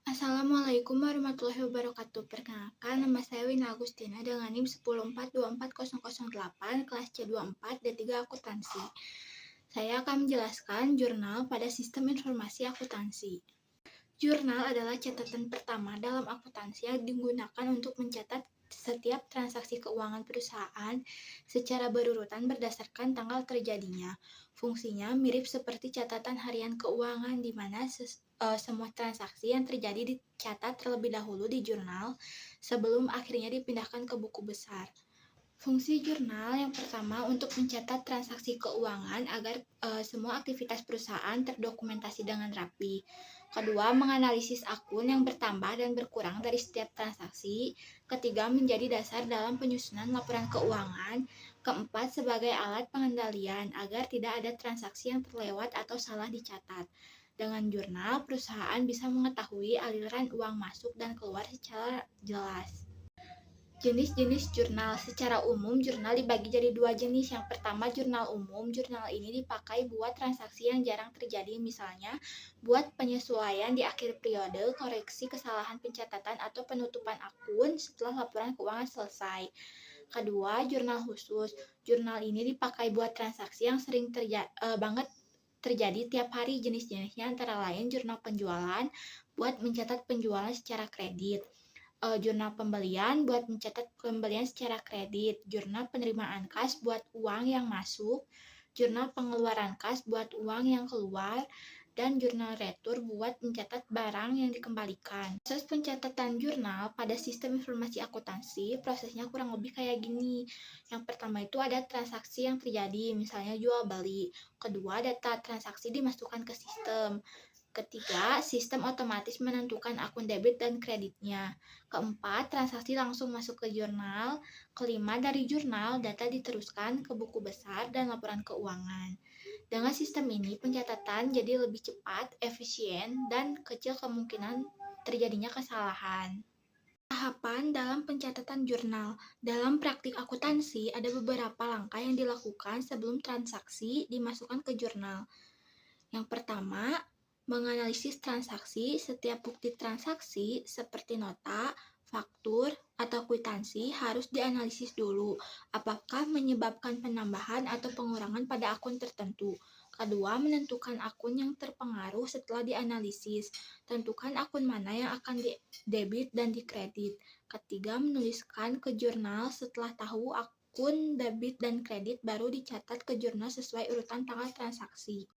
Assalamualaikum warahmatullahi wabarakatuh. Perkenalkan, nama saya Wina Agustina dengan NIM 104240008, kelas C24 D3 Akuntansi. Saya akan menjelaskan jurnal pada sistem informasi akuntansi. Jurnal adalah catatan pertama dalam akuntansi yang digunakan untuk mencatat setiap transaksi keuangan perusahaan secara berurutan berdasarkan tanggal terjadinya. Fungsinya mirip seperti catatan harian keuangan di mana semua transaksi yang terjadi dicatat terlebih dahulu di jurnal sebelum akhirnya dipindahkan ke buku besar. Fungsi jurnal yang pertama untuk mencatat transaksi keuangan agar semua aktivitas perusahaan terdokumentasi dengan rapi. Kedua, menganalisis akun yang bertambah dan berkurang dari setiap transaksi. Ketiga, menjadi dasar dalam penyusunan laporan keuangan. Keempat, sebagai alat pengendalian agar tidak ada transaksi yang terlewat atau salah dicatat. Dengan jurnal, perusahaan bisa mengetahui aliran uang masuk dan keluar secara jelas. Jenis-jenis jurnal. Secara umum, jurnal dibagi jadi dua jenis. Yang pertama, jurnal umum. Jurnal ini dipakai buat transaksi yang jarang terjadi, misalnya buat penyesuaian di akhir periode, koreksi kesalahan pencatatan, atau penutupan akun setelah laporan keuangan selesai. Kedua, jurnal khusus. Jurnal ini dipakai buat transaksi yang sering banget terjadi tiap hari. Jenis-jenisnya antara lain jurnal penjualan buat mencatat penjualan secara kredit, jurnal pembelian buat mencatat pembelian secara kredit, jurnal penerimaan kas buat uang yang masuk, jurnal pengeluaran kas buat uang yang keluar, dan jurnal retur buat mencatat barang yang dikembalikan. Proses pencatatan jurnal pada sistem informasi akuntansi, prosesnya kurang lebih kayak gini. Yang pertama itu ada transaksi yang terjadi, misalnya jual beli. Kedua, data transaksi dimasukkan ke sistem. Ketiga, sistem otomatis menentukan akun debit dan kreditnya. Keempat, transaksi langsung masuk ke jurnal. Kelima, dari jurnal, data diteruskan ke buku besar dan laporan keuangan. Dengan sistem ini, pencatatan jadi lebih cepat, efisien, dan kecil kemungkinan terjadinya kesalahan. Tahapan dalam pencatatan jurnal. Dalam praktik akuntansi, ada beberapa langkah yang dilakukan sebelum transaksi dimasukkan ke jurnal. Yang pertama, menganalisis transaksi. Setiap bukti transaksi seperti nota, faktur, atau kwitansi harus dianalisis dulu apakah menyebabkan penambahan atau pengurangan pada akun tertentu. Kedua, menentukan akun yang terpengaruh setelah dianalisis. Tentukan akun mana yang akan debit dan dikredit. Ketiga, menuliskan ke jurnal. Setelah tahu akun debit dan kredit baru dicatat ke jurnal sesuai urutan tanggal transaksi.